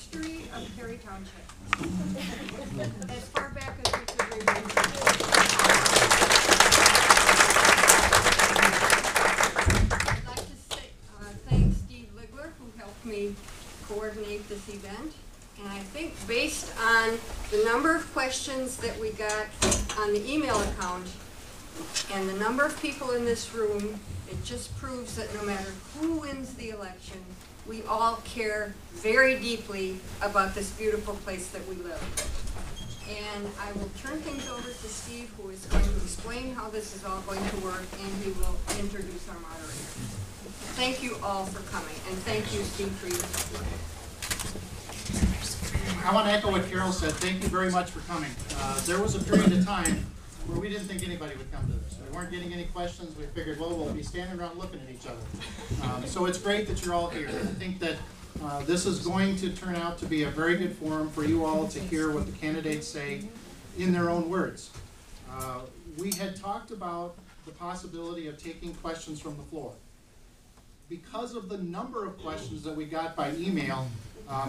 history of Perry Township. As far back as we could remember. I'd like to say, thank Steve Ligler, who helped me coordinate this event. And I think based on the number of questions that we got on the email account and the number of people in this room, it just proves that no matter who wins the election, we all care very deeply about this beautiful place that we live. And I will turn things over to Steve, who is going to explain how this is all going to work, and he will introduce our moderator. Thank you all for coming, and thank you, Steve, for your support. I want to echo what Carol said. Thank you very much for coming. There was a period of time where we didn't think anybody would come to this. We weren't getting any questions. We figured, well, we'll be standing around looking at each other. So it's great that you're all here. I think that this is going to turn out to be a very good forum for you all to hear what the candidates say in their own words. We had talked about the possibility of taking questions from the floor. Because of the number of questions that we got by email,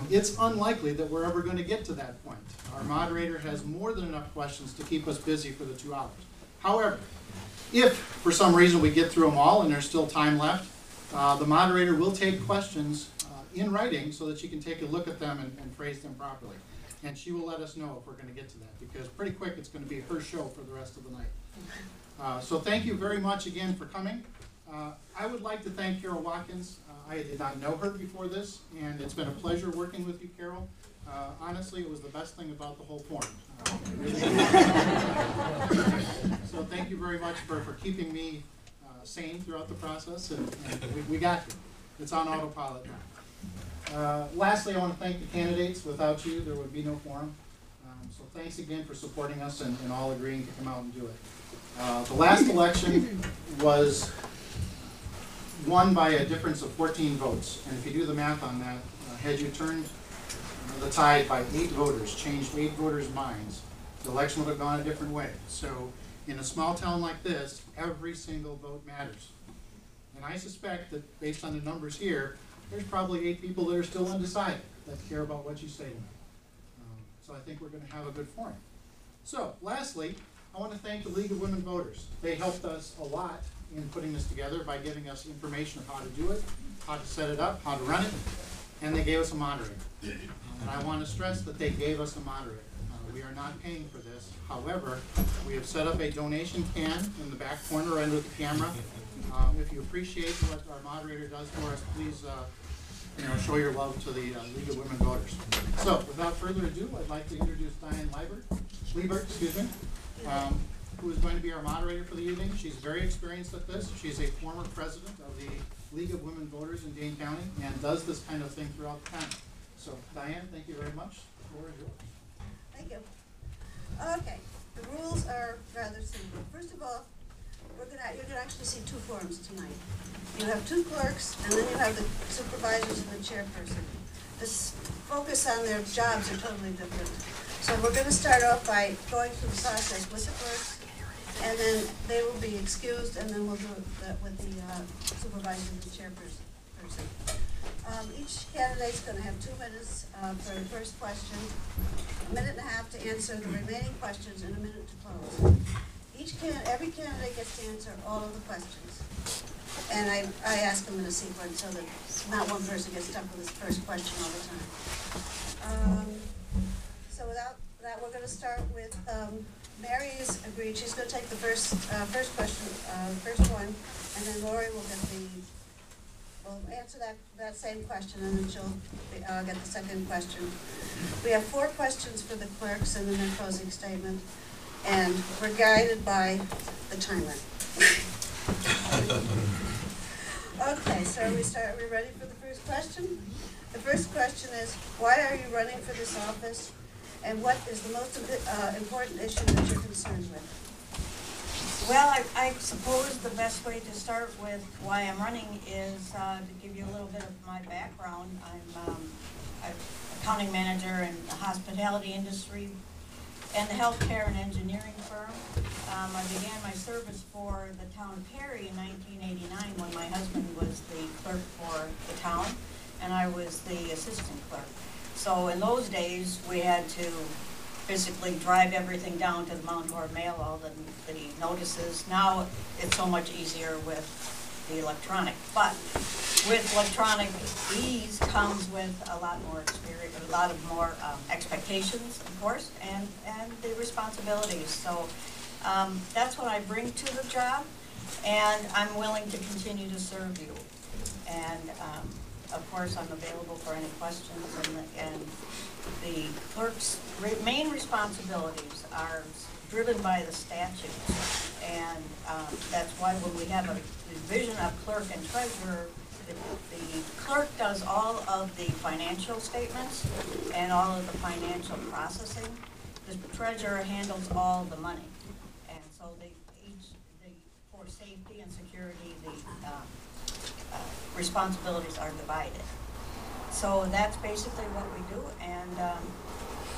it's unlikely that we're ever going to get to that point. Our moderator has more than enough questions to keep us busy for the 2 hours. However, if for some reason we get through them all and there's still time left, the moderator will take questions in writing so that she can take a look at them and phrase them properly. And she will let us know if we're going to get to that, because pretty quick it's going to be her show for the rest of the night. So thank you very much again for coming. I would like to thank Carol Watkins. I did not know her before this, and it's been a pleasure working with you, Carol. Honestly, it was the best thing about the whole forum. So thank you very much for keeping me sane throughout the process, and we got you. It's on autopilot now. Lastly, I want to thank the candidates. Without you, there would be no forum. So thanks again for supporting us and all agreeing to come out and do it. The last election was won by a difference of 14 votes. And if you do the math on that, had you turned the tide by 8 voters, changed 8 voters' minds, the election would have gone a different way. So in a small town like this, every single vote matters. And I suspect that based on the numbers here, there's probably 8 people that are still undecided that care about what you say to them. So I think we're going to have a good forum. So lastly, I want to thank the League of Women Voters. They helped us a lot in putting this together by giving us information of how to do it, how to set it up, how to run it, and they gave us a moderator. And I want to stress that they gave us a moderator. We are not paying for this. However, we have set up a donation can in the back corner under the camera. If you appreciate what our moderator does for us, please show your love to the League of Women Voters. So, without further ado, I'd like to introduce Diane Liebert, who is going to be our moderator for the evening. She's very experienced at this. She's a former president of the League of Women Voters in Dane County and does this kind of thing throughout the county. So, Diane, thank you very much. The floor is yours. Thank you. Okay, the rules are rather simple. First of all, you're going to actually see 2 forums tonight. You have 2 clerks, and then you have the supervisors and the chairperson. The focus on their jobs are totally different. So we're going to start off by going through the process with the clerks, and then they will be excused, and then we'll do it with the supervisor and the chairperson. Each candidate's going to have 2 minutes for the first question, a minute and a half to answer the remaining questions, and a minute to close. Every candidate gets to answer all of the questions. And I ask them in a sequence so that not one person gets stuck with this first question all the time. So without that, we're going to start with Mary's agreed. She's going to take the first question, first one, and then Lori will answer that same question, and then she'll get the second question. We have 4 questions for the clerks and then their closing statement, and we're guided by the timer. Okay, so are we ready for the first question? The first question is, why are you running for this office, and what is the most important issue that you're concerned with? Well, I suppose the best way to start with why I'm running is to give you a little bit of my background. I'm an accounting manager in the hospitality industry and the healthcare and engineering firm. I began my service for the town of Perry in 1989 when my husband was the clerk for the town, and I was the assistant clerk. So in those days, we had to physically drive everything down to the Mount Dora mail, all the notices. Now it's so much easier with the electronic. But with electronic ease comes with a lot more experience, a lot of more expectations, of course, and the responsibilities. So that's what I bring to the job, and I'm willing to continue to serve you. And of course, I'm available for any questions, and the clerk's main responsibilities are driven by the statutes, and that's why when we have a division of clerk and treasurer, the clerk does all of the financial statements and all of the financial processing. The treasurer handles all the money, and so for safety and security, the responsibilities are divided. So that's basically what we do, and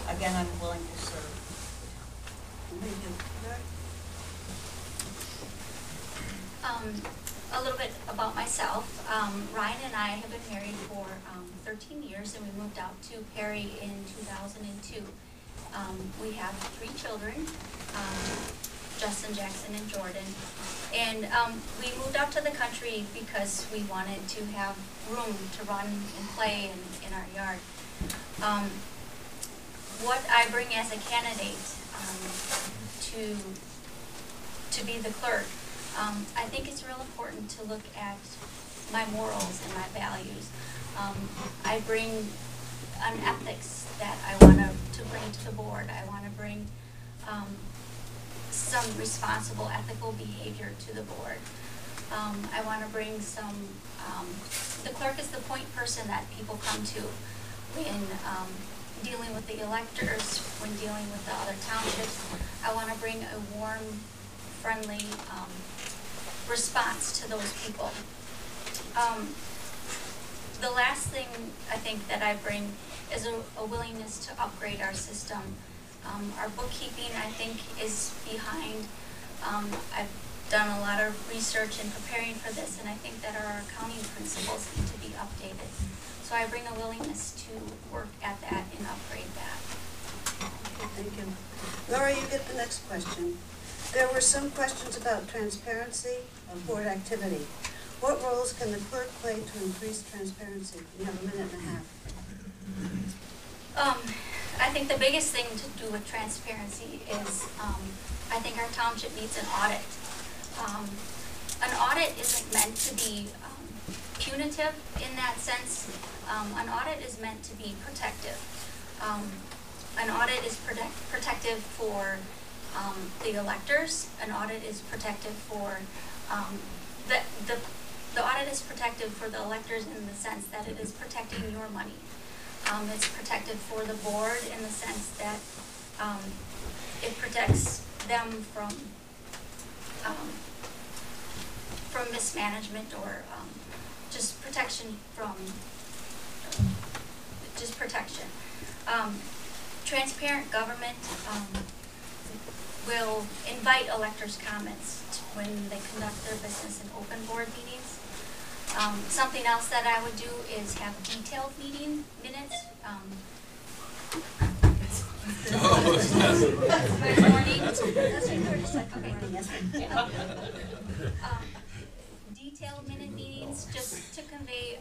again, I'm willing to serve. Thank you. A little bit about myself. Ryan and I have been married for 13 years, and we moved out to Perry in 2002. We have 3 children, Justin, Jackson, and Jordan. And we moved out to the country because we wanted to have room to run and play in our yard. What I bring as a candidate to be the clerk, I think it's real important to look at my morals and my values. I bring an ethics that I want to bring to the board. I want to bring some responsible ethical behavior to the board. I want to bring some, the clerk is the point person that people come to when dealing with the electors, when dealing with the other townships. I want to bring a warm, friendly response to those people. The last thing I think that I bring is a willingness to upgrade our system. Our bookkeeping, I think, is behind. I've done a lot of research in preparing for this, and I think that our accounting principles need to be updated. So I bring a willingness to work at that and upgrade that. Thank you. Laura, you get the next question. There were some questions about transparency of board activity. What roles can the clerk play to increase transparency? You have a minute and a half. I think the biggest thing to do with transparency is I think our township needs an audit. An audit isn't meant to be punitive in that sense. An audit is meant to be protective. An audit is protective for the electors. An audit is protective for the audit is protective for the electors in the sense that it is protecting your money. It's protective for the board in the sense that it protects them from mismanagement or just protection from just protection. Transparent government will invite electors' comments when they conduct their business in open board meetings. Something else that I would do is have detailed meeting minutes. My morning. Detailed minute meetings just to convey.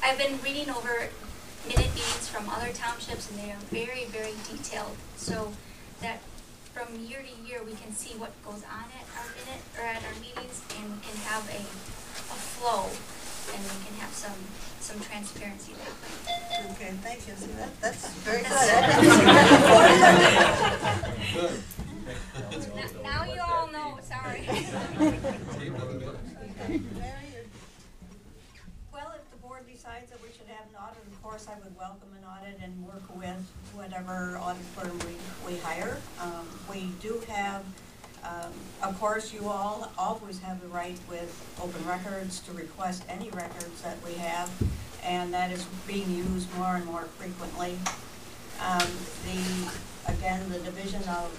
I've been reading over minute meetings from other townships, and they are very, very detailed, so that from year to year we can see what goes on at our meetings, and we can have a flow, and we can have some transparency that way. Okay, thank you. See, that's very good. Now you all know, sorry. Well, if the board decides that we should have an audit, of course, I would welcome an audit and work with whatever audit firm we hire. We do have, of course, you all always have the right with open records to request any records that we have, and that is being used more and more frequently. Again, the division of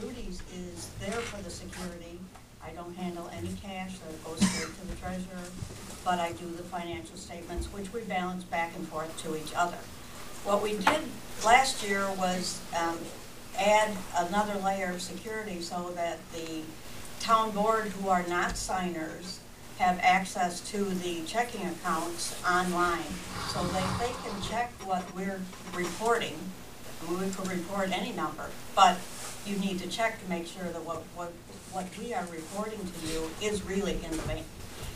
duties is there for the security. I don't handle any cash, so it goes straight to the treasurer, but I do the financial statements, which we balance back and forth to each other. What we did last year was add another layer of security so that the town board who are not signers have access to the checking accounts online. So they can check what we're reporting. I mean, we could report any number, but you need to check to make sure that what we are reporting to you is really in the bank.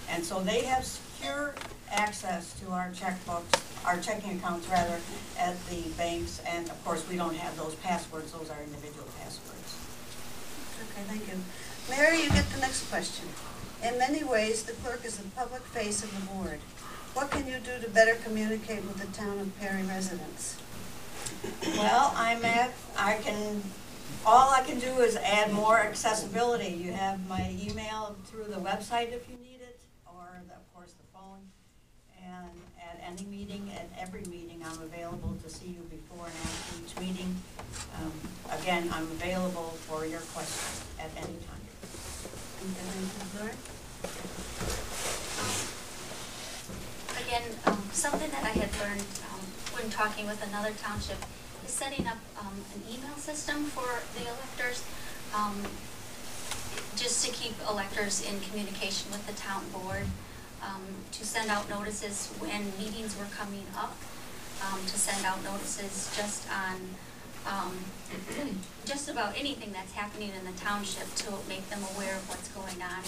And so they have secure access to our checkbooks, our checking accounts rather, at the banks, and of course we don't have those passwords, those are individual passwords. Okay, thank you. Mary, you get the next question. In many ways, the clerk is the public face of the board. What can you do to better communicate with the town of Perry residents? Well, all I can do is add more accessibility. You have my email through the website if you need it, or of course the phone. And at any meeting, at every meeting, I'm available to see you before and after each meeting. Again, I'm available for your questions at any time. Again, something that I had learned when talking with another township is setting up an email system for the electors, just to keep electors in communication with the town board, to send out notices when meetings were coming up, to send out notices just on just about anything that's happening in the township to make them aware of what's going on.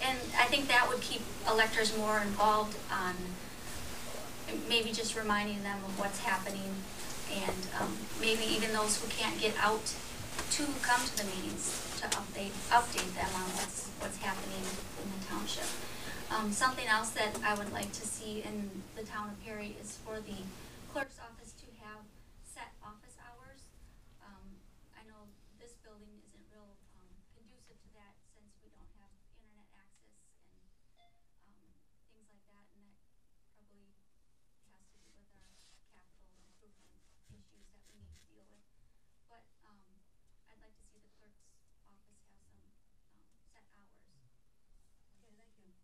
And I think that would keep electors more involved on maybe just reminding them of what's happening, and maybe even those who can't get out to come to the meetings to update them on what's happening in the township. Something else that I would like to see in the town of Perry is for the clerk's office to have set office hours. I know this building isn't real conducive to that since we don't have internet access and things like that, and that probably has to do with our capital improvement issues that we need to deal with. But I'd like to see the clerk's office have some set hours. Okay, thank you.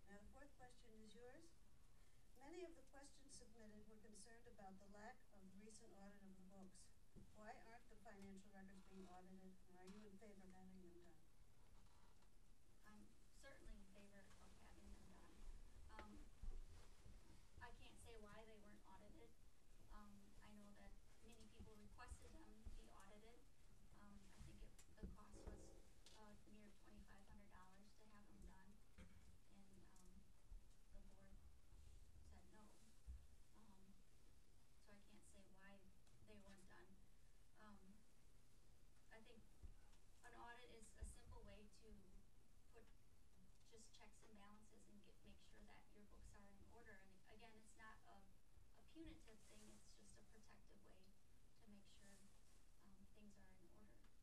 Now the fourth question is yours. Many of the questions submitted were concerned about the lack of recent audit of the books. Why aren't the financial records being audited, and are you in favor of having them done? I'm certainly in favor of having them done. I can't say why they weren't audited. I know that many people requested them be audited. I think the cost was near $2,500 to have them done, and the board said no. So I can't say why they weren't done. I think an audit is a simple way to put just checks and balances and make sure that your books are in order. And again, it's not a punitive thing, it's just a protective way to make sure things are in order.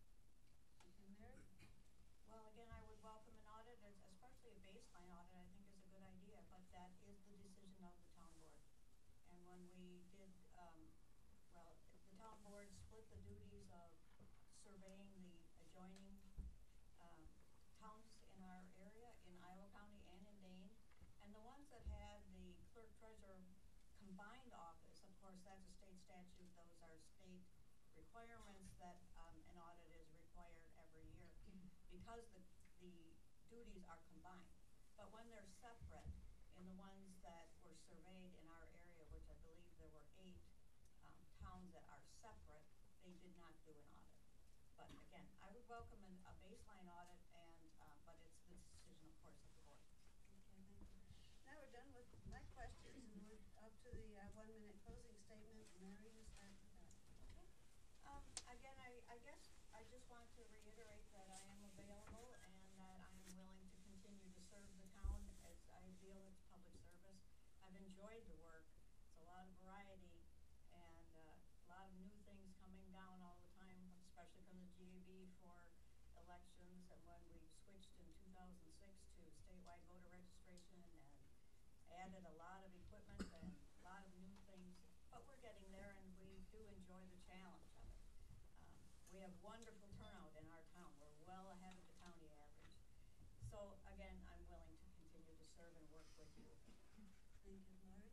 Okay, Mary? Well, again, I would welcome an audit, especially a baseline audit, I think is a good idea, but that is the decision of the town board. And when we did, the town board split the duties of surveying the adjoining towns in our area, in Iowa County and in Dane, and the ones that had the clerk treasurer combined office, of course, that's a state statute, those are state requirements that an audit is required every year because the duties are combined. But when they're separate, in the ones that were surveyed in our area, which I believe there were 8 towns that are separate, they did not do an audit. But again, I would welcome a baseline audit, and but it's the decision, of course, of the board. Okay, thank you. Now we're done with my questions, and we're up to the 1-minute closing statement. Mary, you start with that. Okay. Again, I guess I just want to reiterate that I am available and that I am willing to continue to serve the town as I feel it's public service. I've enjoyed the work. It's a lot of variety and a lot of new things coming down all the time, especially from the GAB for elections, and when we switched in 2006 to statewide voter registration and added a lot of equipment and a lot of new things, but we're getting there and we do enjoy the challenge of it. We have wonderful turnout in our town. We're well ahead of the county average. So again, I'm willing to continue to serve and work with you. Thank you, Mary.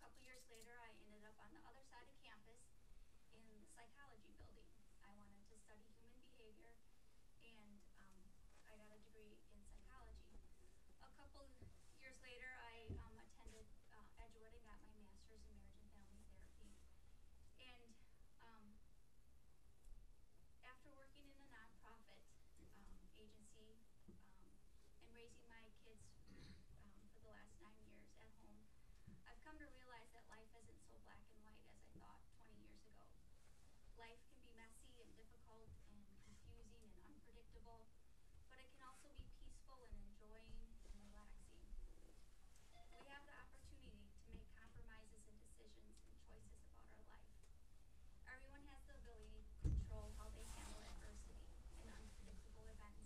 couple years later, I ended up on the other side of campus in the psychology building. I wanted to study human behavior, and I got a degree in psychology. A couple years later, I attended Edgewood and got my master's in marriage and family therapy. And after working in a nonprofit agency and raising my kids for the last 9 years at home, I've come to realize that life isn't so black and white as I thought 20 years ago. Life can be messy and difficult and confusing and unpredictable, but it can also be peaceful and enjoying and relaxing. We have the opportunity to make compromises and decisions and choices about our life. Everyone has the ability to control how they handle adversity and unpredictable events.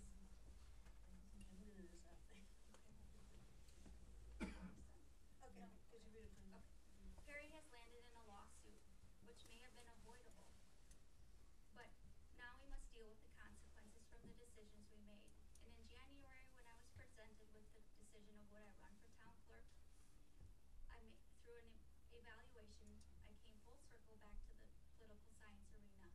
Okay, could you read it for me? Harry has landed in a lawsuit, which may have been avoidable, but now we must deal with the consequences from the decisions we made. And in January, when I was presented with the decision of would I run for town clerk, through an evaluation, I came full circle back to the political science arena,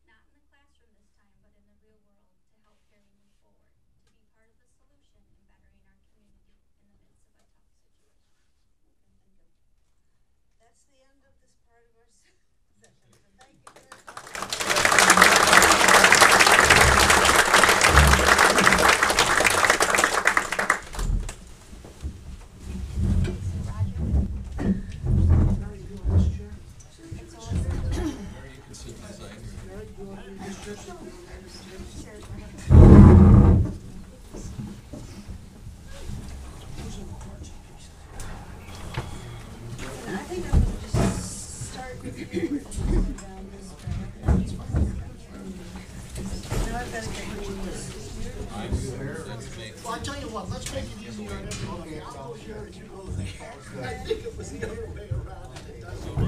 not in the classroom this time, but in the real world, to help Harry move forward, to be part of the solution in bettering our community in the midst of a tough situation. Okay, thank you. That's the end of this part of our session. So thank you very much. I think I'm going to just start with you. Down this track. Now I've got to get rid of this. Well, I tell you what, let's make it easier on everybody. I'll go here and you go there. I think it was the other way around. It doesn't.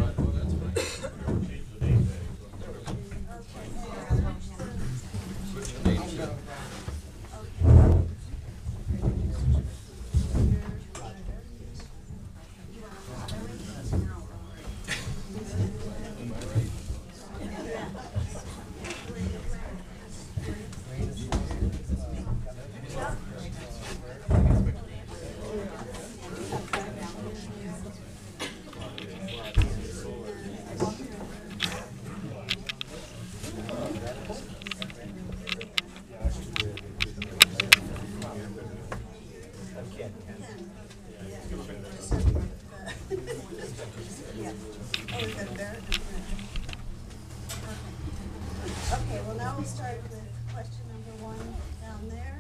Okay, well now we'll start with question number 1 down there.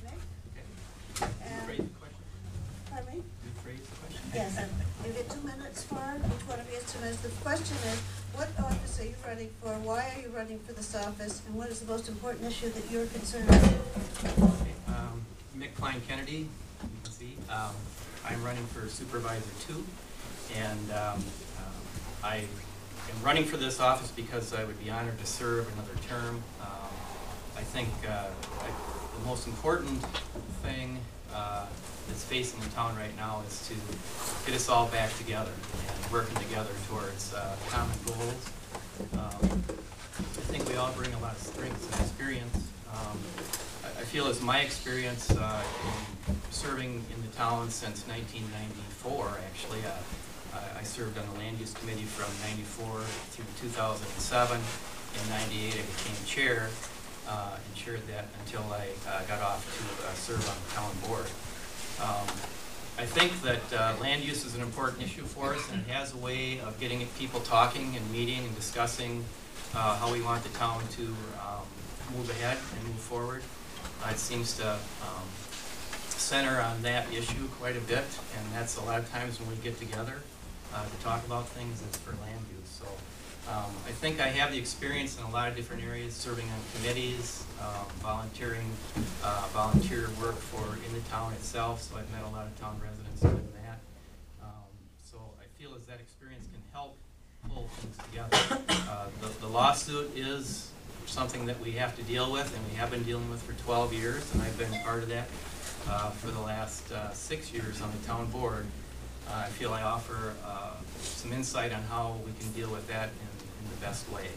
Mick? And, pardon me? Yes, you get 2 minutes for it. Each one of you has 2 minutes. The question is, what office are you running for? Why are you running for this office? And what is the most important issue that you're concerned with? Mick Klein-Kennedy, you can see. I'm running for Supervisor 2, and I am running for this office because I would be honored to serve another term. I think the most important thing that's facing the town right now is to get us all back together and working together towards common goals. I think we all bring a lot of strengths and experience. I feel as my experience in serving in the town since 1994, actually. I served on the Land Use Committee from 94 through 2007. In 98, I became chair and chaired that until I got off to serve on the town board. I think that land use is an important issue for us, and it has a way of getting people talking and meeting and discussing how we want the town to move ahead and move forward. It seems to center on that issue quite a bit, and that's a lot of times when we get together to talk about things, it's for land use. So I think I have the experience in a lot of different areas, serving on committees, volunteering, volunteer work in the town itself, so I've met a lot of town residents doing that. So I feel as that experience can help pull things together. The lawsuit is something that we have to deal with, and we have been dealing with for 12 years, and I've been part of that for the last 6 years on the town board. I feel I offer some insight on how we can deal with that in the best way.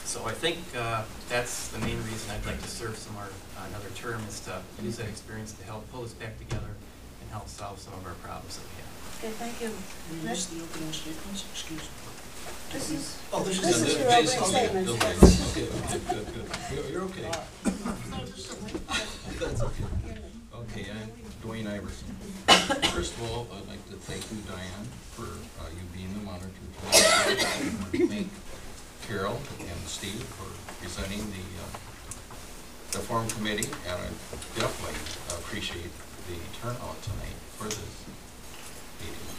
So I think that's the main reason I'd like to serve some more, another term, is to use that experience to help pull us back together and help solve some of our problems that we have. Okay, thank you. We missed the opening statements, excuse me. This is, Oh, this is your opening statement. Good. You're okay. That's okay. Okay, I'm Duane Iverson. First of all, I'd like to thank you, Diane, for you being the monitor tonight. Thank Carol and Steve for presenting the forum committee, and I definitely appreciate the turnout tonight for this meeting.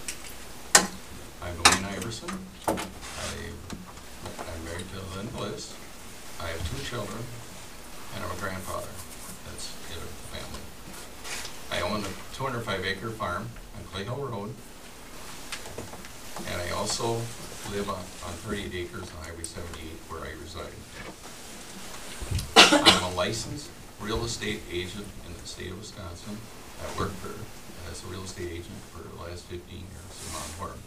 I'm Duane Iverson. I'm married to Lynn Bliss. I have 2 children, and I'm a grandfather. That's the other family. I own a 205-acre farm on Clay Hill Road, and I also live on 38 acres on Highway 78 where I reside. I'm a licensed real estate agent in the state of Wisconsin. I worked as a real estate agent for the last 15 years in Mount Horn.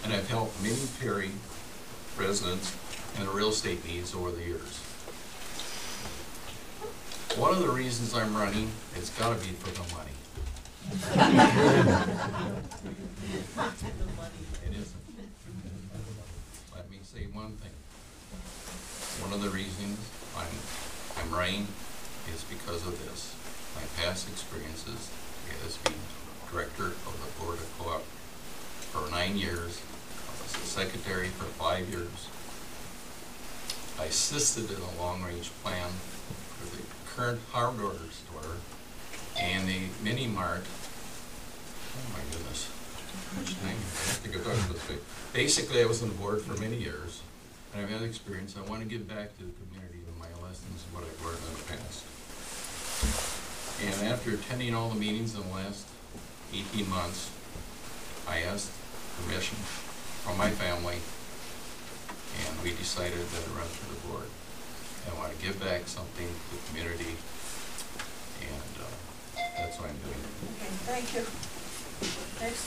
And I've helped many Perry residents in their real estate needs over the years. One of the reasons I'm running, it's got to be for the money. It isn't. Let me say one thing. One of the reasons I'm running is because of this. My past experiences as being director of the Board of Co-op for 9 years. I was the secretary for 5 years. I assisted in a long-range plan for the current hardware store and the mini mart. Oh my goodness. Which thing? I think I talked this way. Basically, I was on the board for many years, and I've had experience. I want to give back to the community with my lessons and what I've learned in the past. And after attending all the meetings in the last 18 months, I asked permission from my family, and we decided to run for the board. I want to give back something to the community, and that's what I'm doing. Okay, thank you. Next.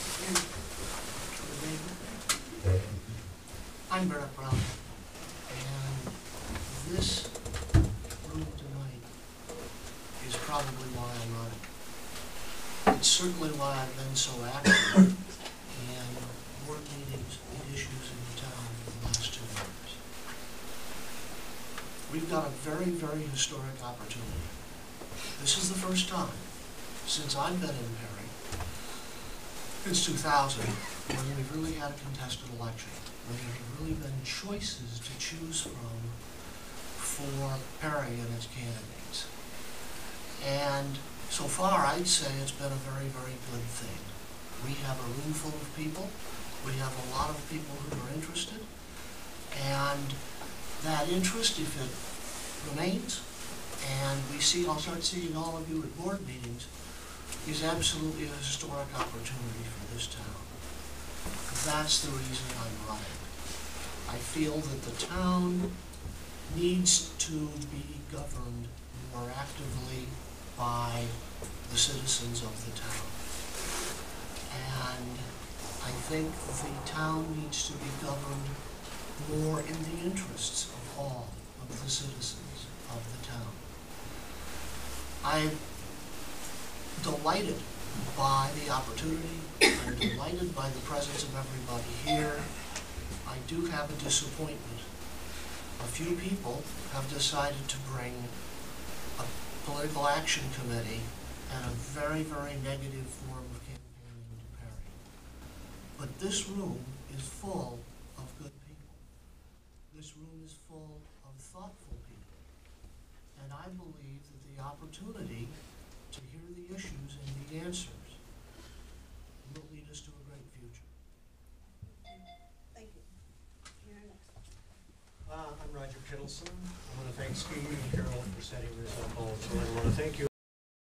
I'm Barrett Brown, and this room tonight is probably why I'm running. It's certainly why I've been so active in board meetings and issues in the town for the last 2 years. We've got a very, very historic opportunity. This is the first time since I've been in Perry, since 2000, when we've really had a contested election, when there have really been choices to choose from for Perry and its candidates. And so far, I'd say it's been a very, very good thing. We have a room full of people. We have a lot of people who are interested. And that interest, if it remains, and I'll start seeing all of you at board meetings, is absolutely a historic opportunity for this town. That's the reason I'm running. I feel that the town needs to be governed more actively by the citizens of the town. And I think the town needs to be governed more in the interests of all of the citizens of the town. I'm delighted by the opportunity. I'm delighted by the presence of everybody here. I do have a disappointment. A few people have decided to bring a political action committee and a very, very negative form of campaigning to Perry. But this room is full of good people. This room is full of thoughtful people. And I believe that the opportunity to hear the issues and the answers will lead us to a great future. Thank you. You're next. I'm Roger Kittleson. I want to thank Steve and Carol for setting this up also. I want to thank you